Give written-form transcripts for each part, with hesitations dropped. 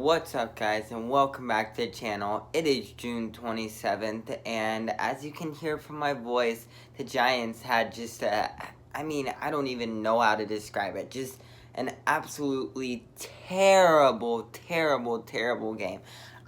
What's up, guys, and welcome back to the channel. It is June 27th, and as you can hear from my voice, the Giants had just I don't even know how to describe it, just an absolutely terrible, terrible, terrible game.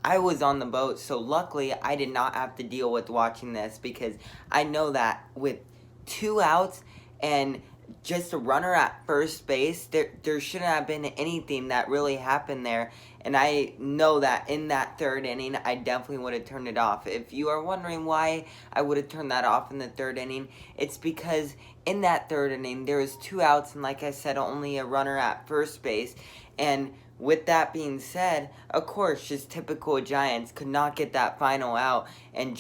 I was on the boat, so luckily I did not have to deal with watching this because I know that with 2 outs and just a runner at first base, there shouldn't have been anything that really happened there. And I know that in that third inning, I definitely would have turned it off. If you are wondering why I would have turned that off in the third inning, it's because in that third inning, there was 2 outs, and like I said, only a runner at first base. And with that being said, of course, just typical Giants could not get that final out, and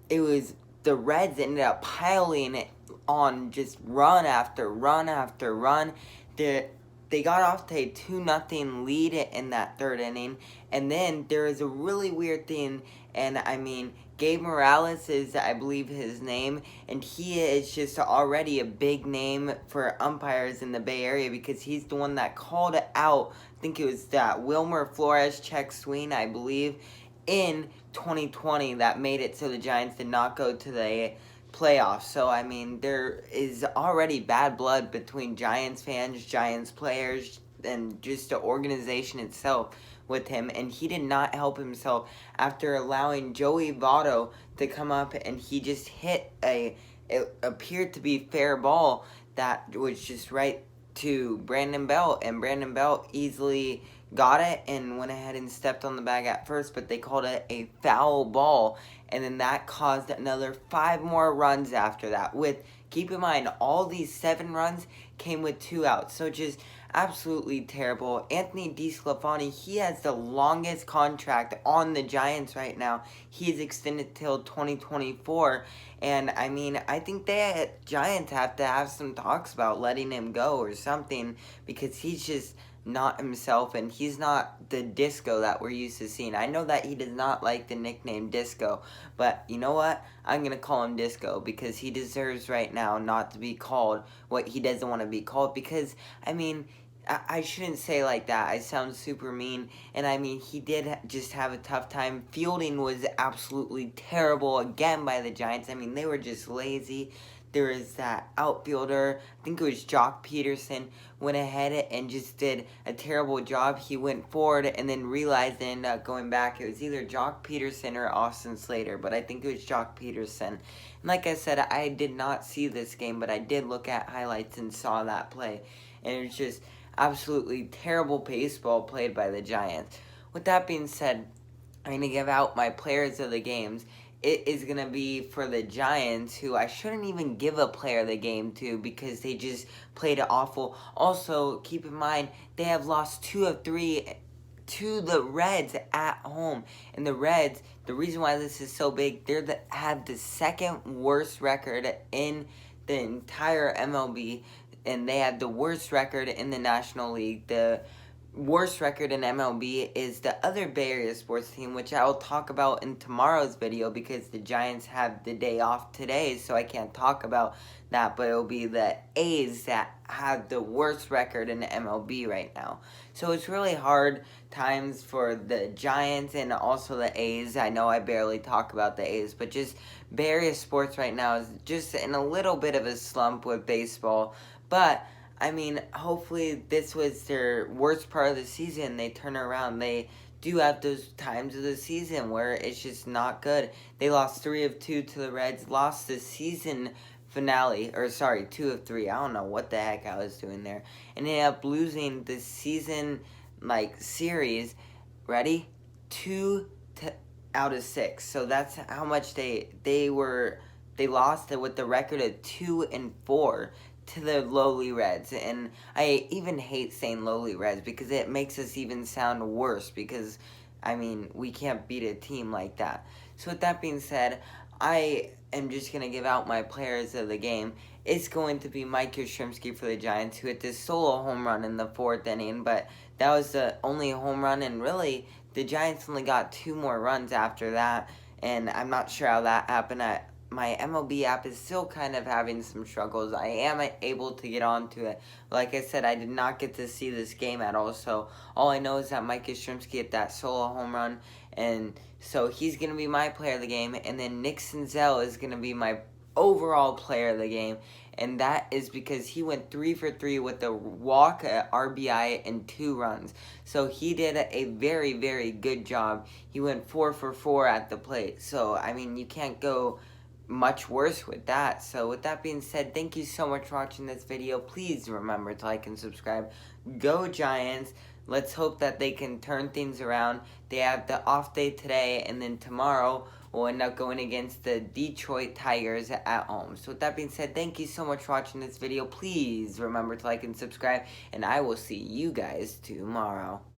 it was the Reds ended up piling it on, just run after run after run. They got off to a 2-0 lead in that third inning, and then there is a really weird thing, and Gabe Morales is, I believe, his name, and he is just already a big name for umpires in the Bay Area because he's the one that called out, I think it was that Wilmer Flores check swing, I believe, in 2020 that made it so the Giants did not go to the playoffs. So, there is already bad blood between Giants fans, Giants players, and just the organization itself with him, and he did not help himself after allowing Joey Votto to come up, and he just hit it appeared to be fair ball that was just right to Brandon Belt, and Brandon Belt easily got it and went ahead and stepped on the bag at first, but they called it a foul ball, and then that caused another 5 more runs after that. Keep in mind, all these 7 runs came with 2 outs, so just absolutely terrible. Anthony DeSclafani, he has the longest contract on the Giants right now. He's extended till 2024, and I think Giants have to have some talks about letting him go or something, because he's just not himself, and he's not the Disco that we're used to seeing. I know that he does not like the nickname Disco, but you know what? I'm going to call him Disco because he deserves right now not to be called what he doesn't want to be called, because, I shouldn't say like that. I sound super mean, and he did just have a tough time. Fielding was absolutely terrible again by the Giants. They were just lazy. There was that outfielder, I think it was Jock Peterson, went ahead and just did a terrible job. He went forward and then realized and ended up going back. It was either Jock Peterson or Austin Slater, but I think it was Jock Peterson. And like I said, I did not see this game, but I did look at highlights and saw that play. And it was just absolutely terrible baseball played by the Giants. With that being said, I'm going to give out my players of the games. It is going to be for the Giants, who I shouldn't even give a player of the game to because they just played awful. Also, keep in mind, they have lost 2 of 3 to the Reds at home. And the Reds, the reason why this is so big, have the second worst record in the entire MLB, and they have the worst record in the National League. The worst record in MLB is the other Bay Area sports team, which I will talk about in tomorrow's video because the Giants have the day off today, so I can't talk about that, but it'll be the A's that have the worst record in the MLB right now. So it's really hard times for the Giants and also the A's. I know I barely talk about the A's, but just Bay Area sports right now is just in a little bit of a slump with baseball, but hopefully this was their worst part of the season. They turn around. They do have those times of the season where it's just not good. They lost 3 of 2 to the Reds, lost the season finale, 2 of 3. I don't know what the heck I was doing there. And ended up losing the season, series, ready? 2 out of 6. So that's how much they lost it with the record of 2-4. To the lowly Reds, and I even hate saying lowly Reds because it makes us even sound worse because, we can't beat a team like that. So with that being said, I am just going to give out my players of the game. It's going to be Mike Yastrzemski for the Giants, who hit this solo home run in the 4th inning, but that was the only home run, and really, the Giants only got 2 more runs after that, and I'm not sure how that happened. my MLB app is still kind of having some struggles. I am able to get onto it. Like I said, I did not get to see this game at all, so all I know is that Mike Yastrzemski hit that solo home run, and so he's going to be my player of the game, and then Nick Senzel is going to be my overall player of the game, and that is because he went 3 for 3 with a walk, a RBI, and 2 runs. So he did a very, very good job. He went 4 for 4 at the plate. So, I mean, you can't go much worse with that. So, with that being said, thank you so much for watching this video. Please remember to like and subscribe. Go Giants. Let's hope that they can turn things around. They have the off day today, and then tomorrow we'll end up going against the Detroit Tigers at home. So with that being said, thank you so much for watching this video. Please remember to like and subscribe, and I will see you guys tomorrow.